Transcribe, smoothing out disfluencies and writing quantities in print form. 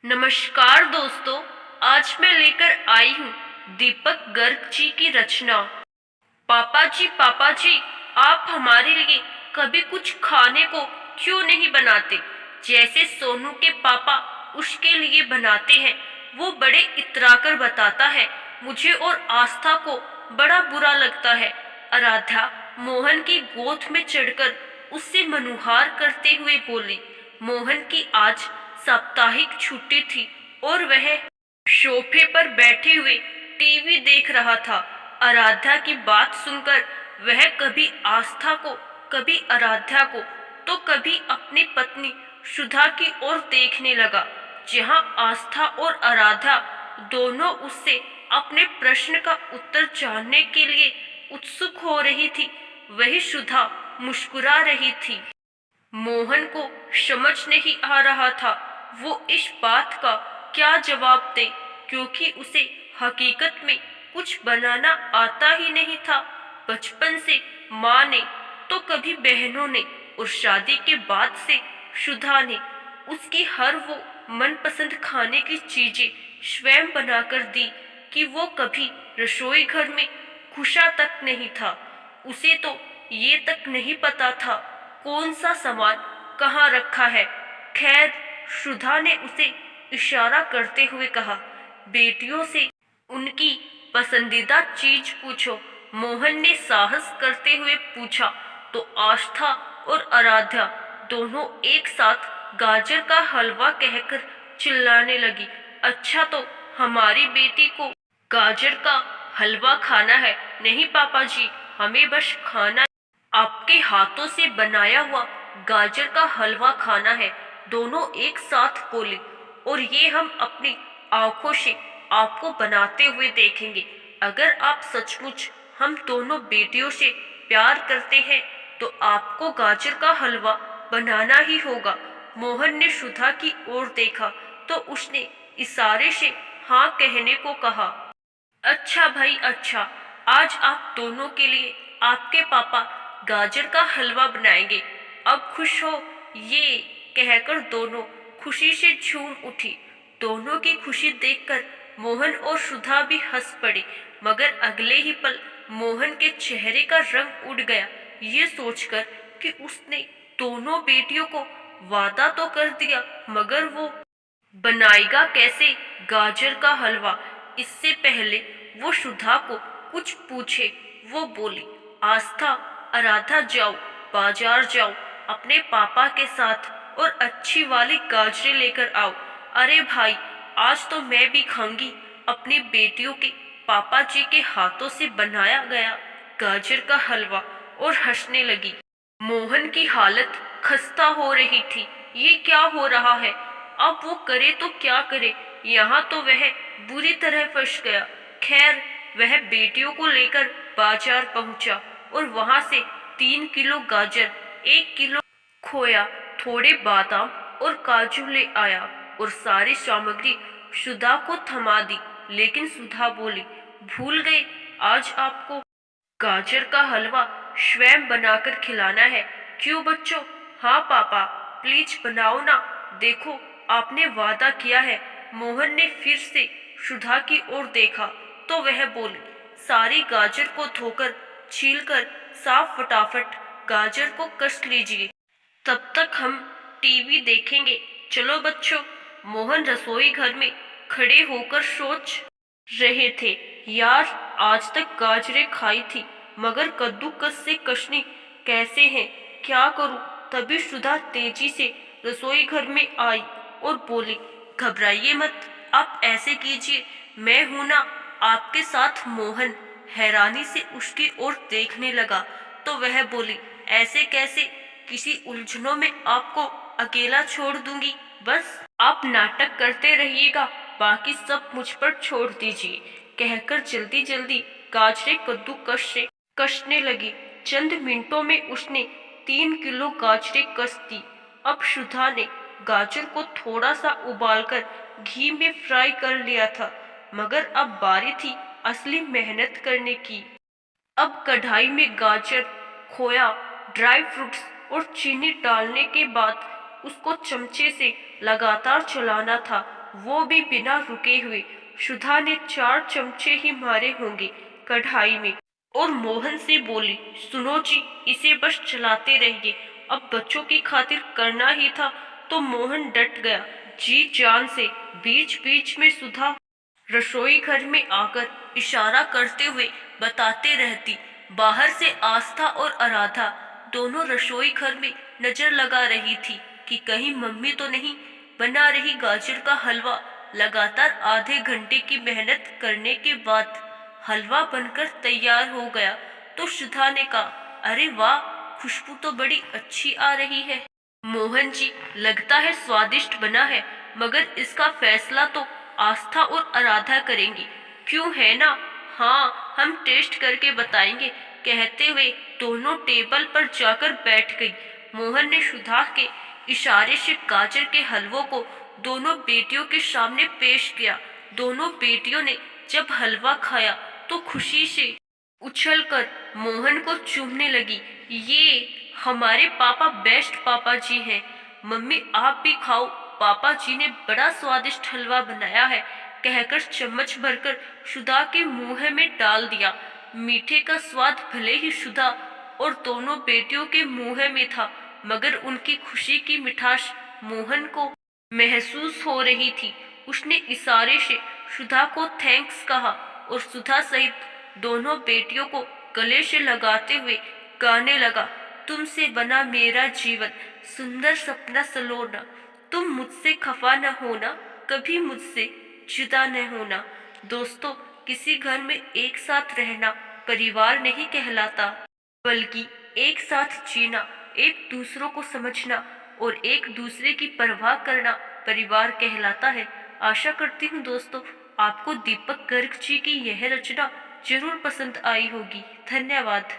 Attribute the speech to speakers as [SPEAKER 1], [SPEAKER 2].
[SPEAKER 1] नमस्कार दोस्तों। आज मैं लेकर आई हूँ दीपक गर्ग जी की रचना। पापा जी, आप हमारे लिए कभी कुछ खाने को क्यों नहीं बनाते? जैसे सोनू के पापा उसके लिए बनाते हैं। वो बड़े इतराकर बताता है। मुझे और आस्था को बड़ा बुरा लगता है। आराध्या मोहन की गोद में चढ़कर उससे मनुहार करते हुए बोली। मोहन की आज साप्ताहिक छुट्टी थी और वह सोफे पर बैठे हुए टीवी देख रहा था। आराध्या की बात सुनकर वह कभी आस्था को, कभी आराध्या को, तो कभी अपनी पत्नी सुधा की ओर देखने लगा। जहां आस्था और आराध्या दोनों उससे अपने प्रश्न का उत्तर जानने के लिए उत्सुक हो रही थी, वही सुधा मुस्कुरा रही थी। मोहन को समझ नहीं आ रहा था वो इस बात का क्या जवाब दे, क्योंकि उसे हकीकत में कुछ बनाना आता ही नहीं था। बचपन से माँ ने, तो कभी बहनों ने, और शादी के बाद से सुधा ने उसकी हर वो मनपसंद खाने की चीजें स्वयं बनाकर दी कि वो कभी रसोई घर में घुसा तक नहीं था। उसे तो ये तक नहीं पता था कौन सा सामान कहाँ रखा है। खैर, सुधा ने उसे इशारा करते हुए कहा, बेटियों से उनकी पसंदीदा चीज पूछो। मोहन ने साहस करते हुए पूछा तो आस्था और आराध्या दोनों एक साथ गाजर का हलवा कहकर चिल्लाने लगी। अच्छा, तो हमारी बेटी को गाजर का हलवा खाना है? नहीं पापा जी, हमें बस खाना, आपके हाथों से बनाया हुआ गाजर का हलवा खाना है। दोनों एक साथ बोले। और ये हम अपनी आंखों से आपको बनाते हुए देखेंगे। अगर आप सचमुच हम दोनों बेटियों से प्यार करते हैं तो आपको गाजर का हलवा बनाना ही होगा। मोहन ने सुधा की ओर देखा तो उसने इशारे से हाँ कहने को कहा। अच्छा भाई अच्छा, आज आप दोनों के लिए आपके पापा गाजर का हलवा बनाएंगे। अब खुश हो? ये कहकर दोनों खुशी से झूम उठी। दोनों की खुशी देखकर मोहन और सुधा भी हंस पड़े, मगर अगले ही पल मोहन के चेहरे का रंग उड़ गया, ये सोचकर कि उसने दोनों बेटियों को वादा तो कर दिया, मगर वो बनाएगा कैसे गाजर का हलवा। इससे पहले वो सुधा को कुछ पूछे, वो बोली, आस्था, आराधा जाओ, बाजार जाओ, अपने पापा के साथ और अच्छी वाली गाजरें लेकर आओ। अरे भाई, आज तो मैं भी खाऊंगी अपनी बेटियों के पापा जी के हाथों से बनाया गया गाजर का हलवा। और हंसने लगी। मोहन की हालत खस्ता हो रही थी। ये क्या हो रहा है? अब वो करे तो क्या करे? यहाँ तो वह बुरी तरह फंस गया। खैर, वह बेटियों को लेकर बाजार पहुंचा और वहां से 3 किलो गाजर, 1 किलो खोया, थोड़े बादाम और काजू ले आया और सारी सामग्री सुधा को थमा दी। लेकिन सुधा बोली, भूल गई, आज आपको गाजर का हलवा स्वयं बनाकर खिलाना है। क्यों बच्चों? हाँ पापा, प्लीज बनाओ ना। देखो, आपने वादा किया है। मोहन ने फिर से सुधा की ओर देखा तो वह बोली, सारी गाजर को धोकर छीलकर साफ फटाफट गाजर को कस लीजिए, तब तक हम टीवी देखेंगे। चलो बच्चों। मोहन रसोई घर में खड़े होकर सोच रहे थे, यार, आज तक गाजरें खाई थी, मगर कद्दूकस से कसनी कैसे हैं? क्या करूं? तभी सुधा तेजी से रसोई घर में आई और बोली, घबराइए मत, आप ऐसे कीजिए, मैं हूं ना आपके साथ। मोहन हैरानी से उसकी ओर देखने लगा तो वह बोली, ऐसे कैसे? किसी उलझनों में आपको अकेला छोड़ दूंगी? बस आप नाटक करते रहिएगा, बाकी सब मुझ पर छोड़ दीजिए, कहकर जल्दी जल्दी गाजरें कद्दूकस से कसने लगी। चंद मिनटों में उसने 3 किलो गाजरें कस दी। अब सुधा ने गाजर को थोड़ा सा उबालकर घी में फ्राई कर लिया था, मगर अब बारी थी असली मेहनत करने की। अब कढ़ाई में गाजर, खोया, ड्राई फ्रूट्स और चीनी डालने के बाद उसको चमचे से लगातार चलाना था, वो भी बिना रुके हुए। सुधा ने 4 चमचे ही मारे होंगे कढ़ाई में और मोहन से बोली, सुनो जी, इसे बस चलाते रहिए, अब बच्चों की खातिर करना ही था। तो मोहन डट गया जी जान से। बीच बीच में सुधा रसोई घर में आकर इशारा करते हुए बताते रहती। बाहर से आस्था और आराधा दोनों रसोई घर में नजर लगा रही थी कि कहीं मम्मी तो नहीं बना रही गाजर का हलवा। लगातार आधे घंटे की मेहनत करने के बाद हलवा बनकर तैयार हो गया तो सुधा ने कहा, अरे वाह, खुशबू तो बड़ी अच्छी आ रही है। मोहन जी, लगता है स्वादिष्ट बना है, मगर इसका फैसला तो आस्था और आराधा करेंगी, क्यों है ना? हाँ, हम टेस्ट करके बताएंगे, कहते हुए दोनों टेबल पर जाकर बैठ गई। मोहन ने सुधा के इशारे से गाजर के हलवों को दोनों बेटियों के सामने पेश किया। दोनों बेटियों ने जब हलवा खाया तो खुशी से उछलकर मोहन को चूमने लगी। ये हमारे पापा बेस्ट पापा जी हैं। मम्मी आप भी खाओ, पापा जी ने बड़ा स्वादिष्ट हलवा बनाया है, कहकर चम्मच भरकर सुधा के मुंह में डाल दिया। मीठे का स्वाद भले ही सुधा और दोनों बेटियों के मुंह में था, मगर उनकी खुशी की मिठास मोहन को महसूस हो रही थी। उसने इशारे से सुधा को थैंक्स कहा और सुधा सहित दोनों बेटियों को गले से लगाते हुए गाने लगा, तुमसे बना मेरा जीवन, सुंदर सपना सलोना, तुम मुझसे खफा न होना, कभी मुझसे जुदा न होना। दोस्तों, किसी घर में एक साथ रहना परिवार नहीं कहलाता, बल्कि एक साथ जीना, एक दूसरों को समझना और एक दूसरे की परवाह करना परिवार कहलाता है। आशा करती हूँ दोस्तों, आपको दीपक गर्ग जी की यह रचना जरूर पसंद आई होगी। धन्यवाद।